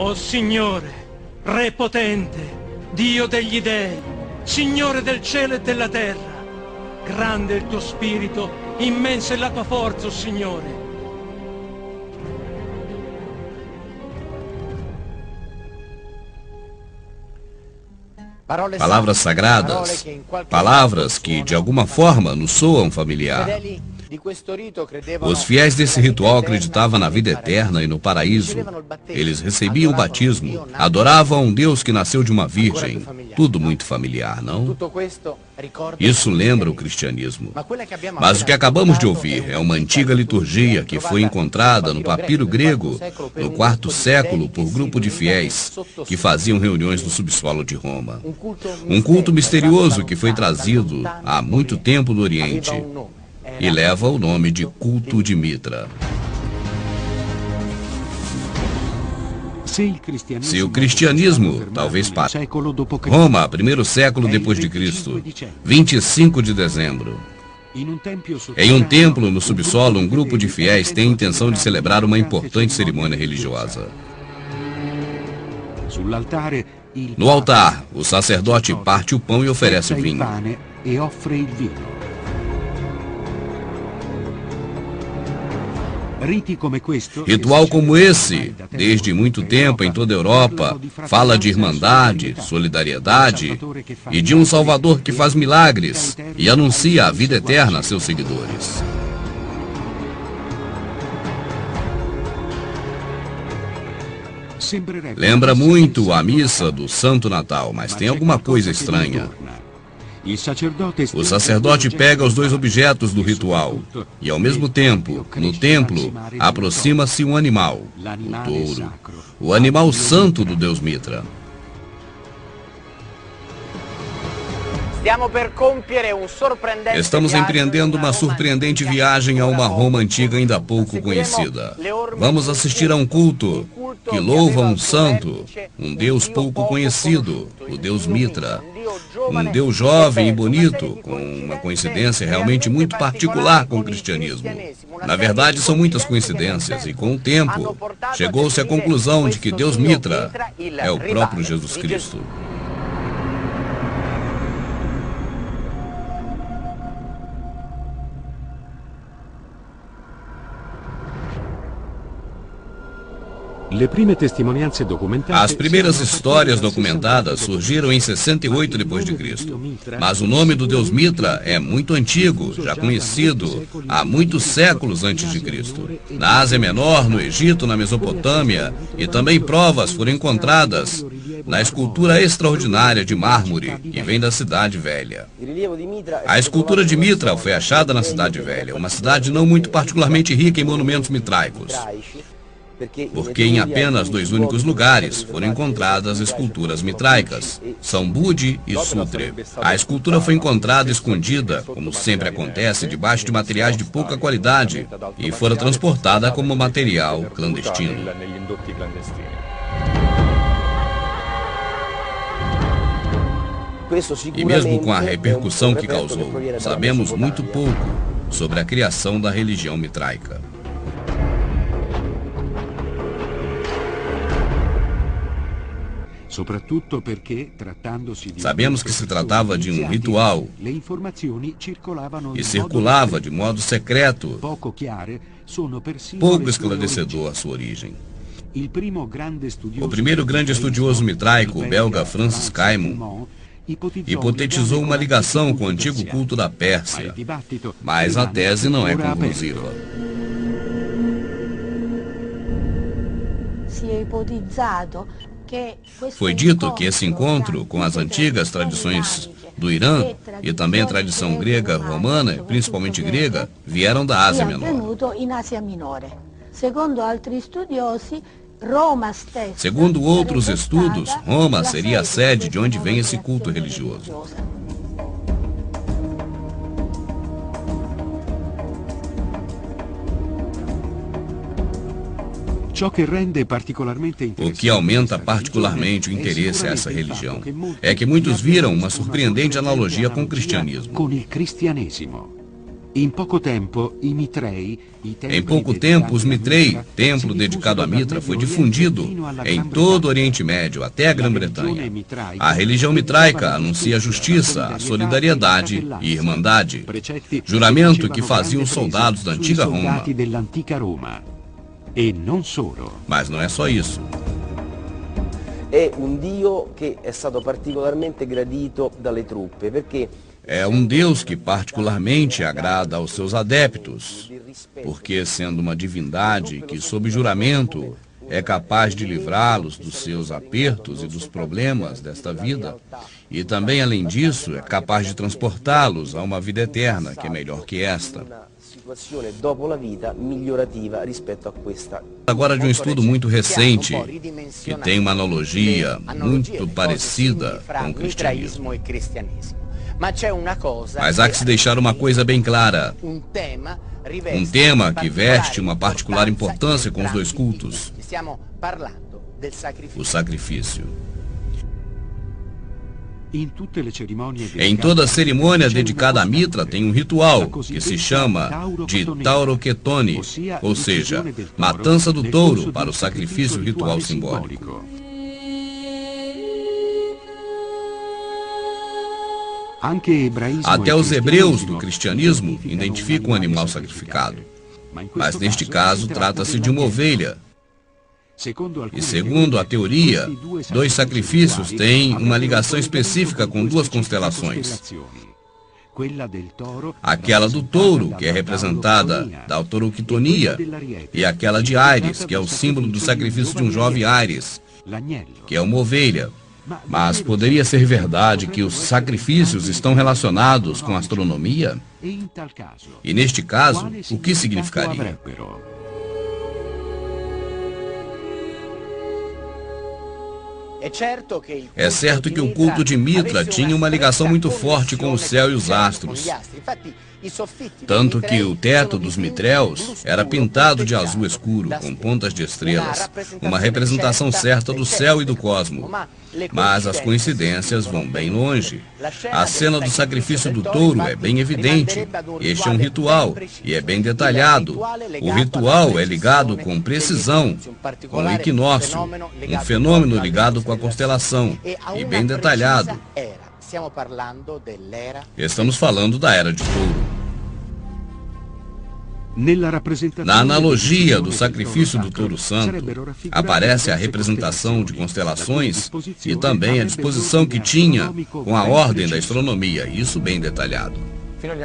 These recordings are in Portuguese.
O Signore, Re potente, Dio degli dei, Signore del cielo e della terra, grande è il tuo spirito, immensa è la tua forza, o Signore. Palavras sagradas, palavras que de alguma forma nos soam familiar. Os fiéis desse ritual acreditavam na vida eterna e no paraíso. Eles recebiam o batismo, adoravam um Deus que nasceu de uma virgem. Tudo muito familiar, não? Isso lembra o cristianismo. Mas o que acabamos de ouvir é uma antiga liturgia que foi encontrada no papiro grego no IV século por grupo de fiéis que faziam reuniões no subsolo de Roma. Um culto misterioso que foi trazido há muito tempo do Oriente e leva o nome de culto de Mitra. Se o cristianismo, talvez para Roma, primeiro século depois de Cristo, 25 de dezembro. Em um templo no subsolo, um grupo de fiéis tem a intenção de celebrar uma importante cerimônia religiosa. No altar, o sacerdote parte o pão e oferece o vinho. Ritual como esse, desde muito tempo em toda a Europa, fala de irmandade, solidariedade e de um Salvador que faz milagres e anuncia a vida eterna a seus seguidores. Lembra muito a missa do Santo Natal, mas tem alguma coisa estranha. O sacerdote pega os dois objetos do ritual e, ao mesmo tempo, no templo, aproxima-se um animal, o touro, o animal santo do deus Mitra. Estamos empreendendo uma surpreendente viagem a uma Roma antiga ainda pouco conhecida. Vamos assistir a um culto que louva um santo, um deus pouco conhecido, o deus Mitra. Um deus jovem e bonito, com uma coincidência realmente muito particular com o cristianismo. Na verdade, são muitas coincidências e, com o tempo, chegou-se à conclusão de que Deus Mitra é o próprio Jesus Cristo. As primeiras histórias documentadas surgiram em 68 d.C., mas o nome do deus Mitra é muito antigo, já conhecido há muitos séculos antes de Cristo. Na Ásia Menor, no Egito, na Mesopotâmia, e também provas foram encontradas na escultura extraordinária de mármore que vem da Cidade Velha. A escultura de Mitra foi achada na Cidade Velha, uma cidade não muito particularmente rica em monumentos mitraicos, porque em apenas 2 únicos lugares foram encontradas esculturas mitraicas, São Budi e Sutre. A escultura foi encontrada escondida, como sempre acontece, debaixo de materiais de pouca qualidade e fora transportada como material clandestino. E mesmo com a repercussão que causou, sabemos muito pouco sobre a criação da religião mitraica. Sabemos que se tratava de um ritual e circulava de modo secreto, pouco esclarecedor a sua origem. O primeiro grande estudioso mitraico, o belga Francis Caimon, hipotetizou uma ligação com o antigo culto da Pérsia, mas a tese não é conclusiva. Foi dito que esse encontro com as antigas tradições do Irã e também a tradição grega romana, principalmente grega, vieram da Ásia Menor. Segundo outros estudos, Roma seria a sede de onde vem esse culto religioso. O que aumenta particularmente o interesse a essa religião é que muitos viram uma surpreendente analogia com o cristianismo. Em pouco tempo, os Mitrei, templo dedicado a Mitra, foi difundido em todo o Oriente Médio, até a Grã-Bretanha. A religião mitraica anuncia a justiça, a solidariedade e irmandade, juramento que faziam os soldados da antiga Roma. Mas não é só isso. É Dio que é stato particolarmente gradito dalle truppe, perché é um Deus que particularmente agrada aos seus adeptos, porque, sendo uma divindade que, sob juramento, é capaz de livrá-los dos seus apertos e dos problemas desta vida, e também, além disso, é capaz de transportá-los a uma vida eterna, que é melhor que esta. Agora, de um estudo muito recente, que tem uma analogia muito parecida com o cristianismo. Mas há que se deixar uma coisa bem clara. Um tema que veste uma particular importância com os dois cultos. O sacrifício. Em toda cerimônia dedicada a Mitra tem um ritual que se chama de Tauroketone, ou seja, matança do touro para o sacrifício ritual simbólico. Até os hebreus do cristianismo identificam o animal sacrificado. Mas neste caso trata-se de uma ovelha. E segundo a teoria, dois sacrifícios têm uma ligação específica com duas constelações. Aquela do touro, que é representada da Tauroketonia, e aquela de Ares, que é o símbolo do sacrifício de um jovem Ares, que é uma ovelha. Mas poderia ser verdade que os sacrifícios estão relacionados com a astronomia? E neste caso, o que significaria? É certo que o culto de Mitra tinha uma ligação muito forte com o céu e os astros. Tanto que o teto dos mitréus era pintado de azul escuro, com pontas de estrelas, uma representação certa do céu e do cosmo. Mas as coincidências vão bem longe. A cena do sacrifício do touro é bem evidente. Este é um ritual, e é bem detalhado. O ritual é ligado com precisão, com o equinócio, um fenômeno ligado com a constelação, e bem detalhado. Estamos falando da Era de Touro. Na analogia do sacrifício do touro santo, aparece a representação de constelações e também a disposição que tinha com a ordem da astronomia, isso bem detalhado.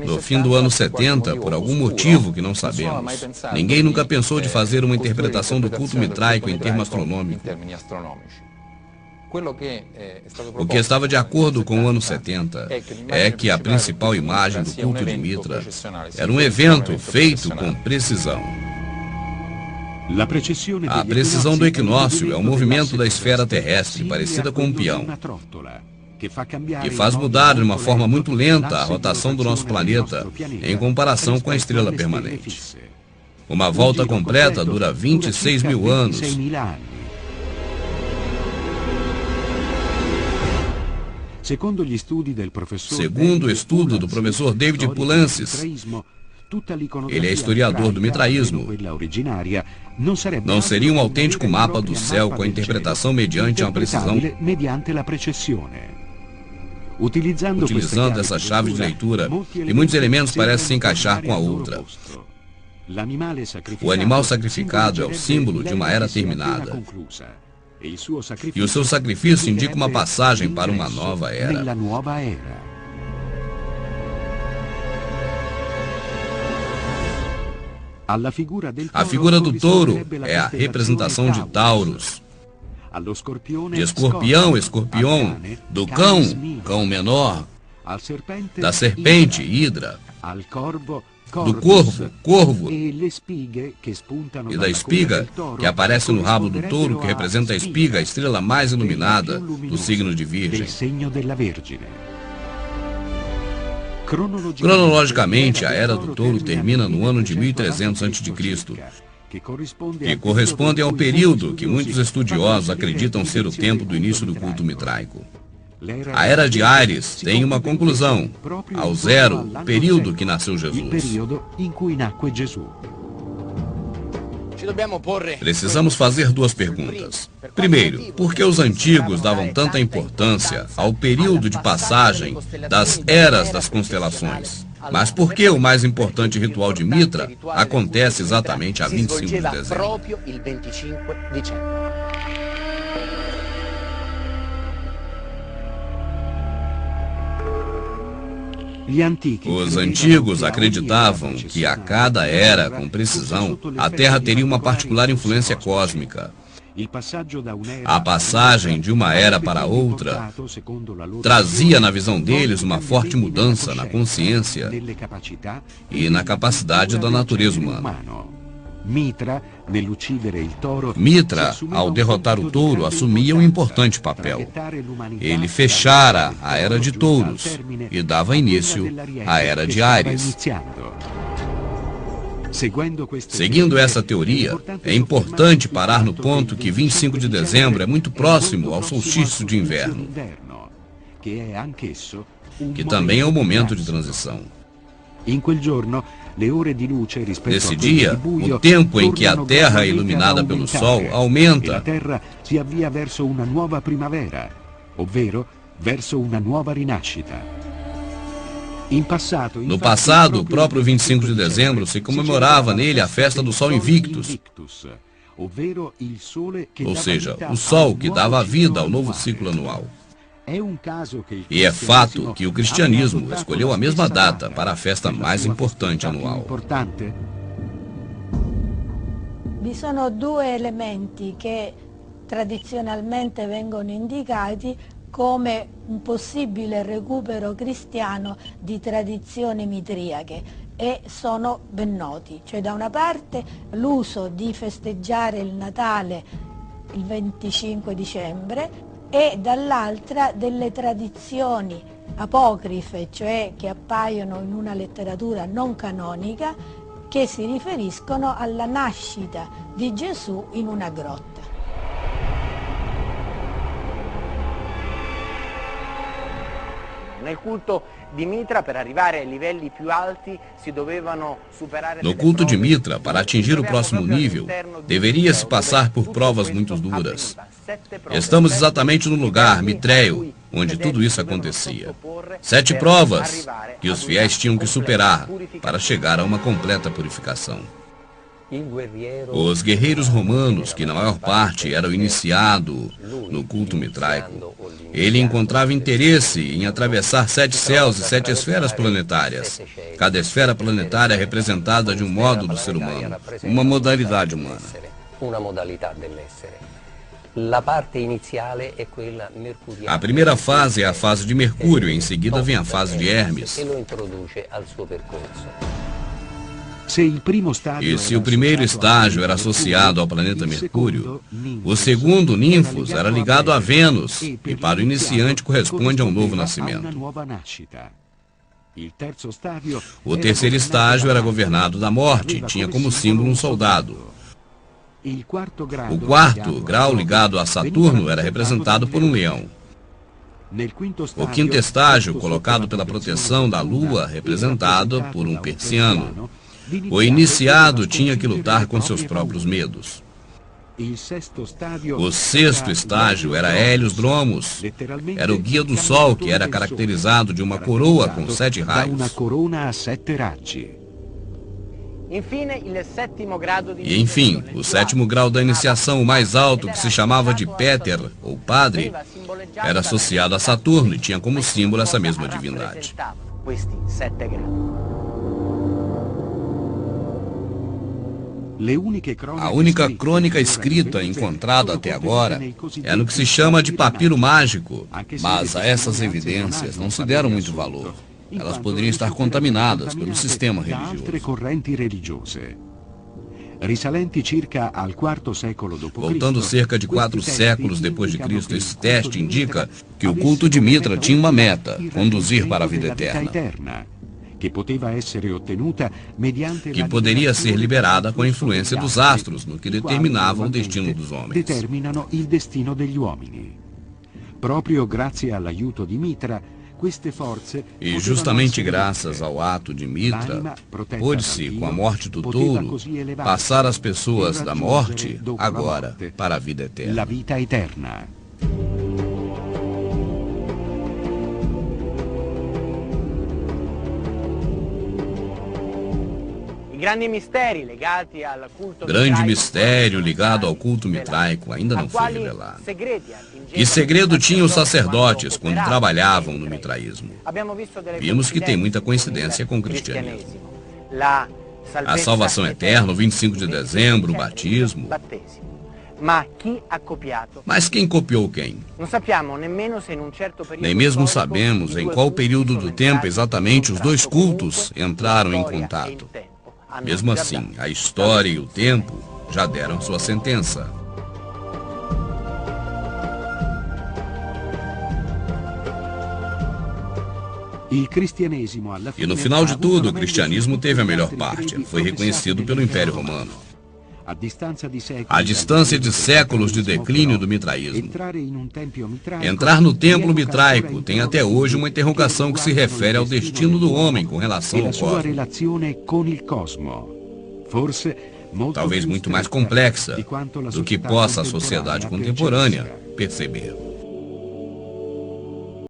No fim do ano 70, por algum motivo que não sabemos, ninguém nunca pensou de fazer uma interpretação do culto mitraico em termos astronômicos. O que estava de acordo com o ano 70 é que a principal imagem do culto de Mitra era um evento feito com precisão. A precisão do equinócio é o movimento da esfera terrestre, parecida com um peão, que faz mudar de uma forma muito lenta a rotação do nosso planeta em comparação com a estrela permanente. Uma volta completa dura 26 mil anos. Segundo o estudo do professor David Poulantzas, ele é historiador do mitraísmo, não seria um autêntico mapa do céu com a interpretação mediante uma precisão. Utilizando essa chave de leitura, e muitos elementos parecem se encaixar com a outra. O animal sacrificado é o símbolo de uma era terminada. E o seu sacrifício indica uma passagem para uma nova era. A figura do touro é a representação de Taurus, de escorpião, escorpião, do cão, cão menor, da serpente, hidra, do corvo, corvo, e da espiga, que aparece no rabo do touro, que representa a espiga, a estrela mais iluminada do signo de Virgem. Cronologicamente, a Era do Touro termina no ano de 1300 a.C., que corresponde ao período que muitos estudiosos acreditam ser o tempo do início do culto mitraico. A era de Ares tem uma conclusão, ao zero, o período que nasceu Jesus. Precisamos fazer duas perguntas. Primeiro, por que os antigos davam tanta importância ao período de passagem das eras das constelações? Mas por que o mais importante ritual de Mitra acontece exatamente a 25 de dezembro? Os antigos acreditavam que a cada era, com precisão, a Terra teria uma particular influência cósmica. A passagem de uma era para outra trazia, na visão deles, uma forte mudança na consciência e na capacidade da natureza humana. Mitra, ao derrotar o touro, assumia um importante papel. Ele fechara a era de touros e dava início à era de Ares. Seguindo essa teoria, é importante parar no ponto que 25 de dezembro é muito próximo ao solstício de inverno, que também é um momento de transição. Nesse dia, o tempo em que a Terra é iluminada pelo Sol aumenta No passado, o próprio 25 de dezembro se comemorava nele a festa do Sol Invictus, ou seja, o Sol que dava vida ao novo ciclo anual. E é fato que o cristianismo escolheu a mesma data para a festa mais importante anual. Vi sono due elementi che tradizionalmente vengono indicati come un possibile recupero cristiano di tradizioni mitriache e sono ben noti. Cioè, da una parte l'uso di festeggiare il Natale il 25 dicembre e dall'altra delle tradizioni apocrife, cioè che appaiono in una letteratura non canonica, che si riferiscono alla nascita di Gesù in una grotta. Nel culto di Mitra, per arrivare ai livelli più alti, si dovevano superare. No culto de Mitra, para atingir o próximo nível, deveria-se passar por provas muito duras. Estamos exatamente no lugar, Mitreio, onde tudo isso acontecia. 7 provas que os fiéis tinham que superar para chegar a uma completa purificação. Os guerreiros romanos, que na maior parte eram iniciados no culto mitraico, ele encontrava interesse em atravessar 7 céus e 7 esferas planetárias. Cada esfera planetária é representada de um modo do ser humano, uma modalidade humana. A primeira fase é a fase de Mercúrio, em seguida vem a fase de Hermes. E se o primeiro estágio era associado ao planeta Mercúrio, o segundo, Ninfos, era ligado a Vênus, e para o iniciante corresponde a um novo nascimento. O terceiro estágio era governado da morte e tinha como símbolo um soldado. O quarto grau, ligado a Saturno, era representado por um leão. O quinto estágio, colocado pela proteção da Lua, representado por um persiano. O iniciado tinha que lutar com seus próprios medos. O sexto estágio era Hélios Dromos. Era o guia do Sol, que era caracterizado de uma coroa com 7 raios. E enfim, o sétimo grau da iniciação, o mais alto, que se chamava de Péter, ou Padre, era associado a Saturno e tinha como símbolo essa mesma divindade. A única crônica escrita encontrada até agora é no que se chama de papiro mágico, mas a essas evidências não se deram muito valor. Elas poderiam estar contaminadas pelo sistema religioso. Voltando cerca de 4 séculos depois de Cristo, esse teste indica que o culto de Mitra tinha uma meta: conduzir para a vida eterna, que poderia ser liberada com a influência dos astros, no que determinava o destino dos homens. Proprio grazie all'aiuto di Mitra, queste forze E justamente graças ao ato de Mitra, pôde-se, com a morte do touro, passar as pessoas da morte, agora, para a vida eterna. La vita eterna. Grande mistério ligado ao culto mitraico ainda não foi revelado. Que segredo tinham os sacerdotes quando trabalhavam no mitraísmo? Vimos que tem muita coincidência com o cristianismo. A salvação eterna, o 25 de dezembro, o batismo. Mas quem copiou quem? Nem mesmo sabemos em qual período do tempo exatamente os dois cultos entraram em contato. Mesmo assim, a história e o tempo já deram sua sentença. E no final de tudo, o cristianismo teve a melhor parte. Foi reconhecido pelo Império Romano. A distância de séculos de declínio do mitraísmo. Entrar no templo mitraico tem até hoje uma interrogação que se refere ao destino do homem com relação ao cosmos. Talvez muito mais complexa do que possa a sociedade contemporânea perceber.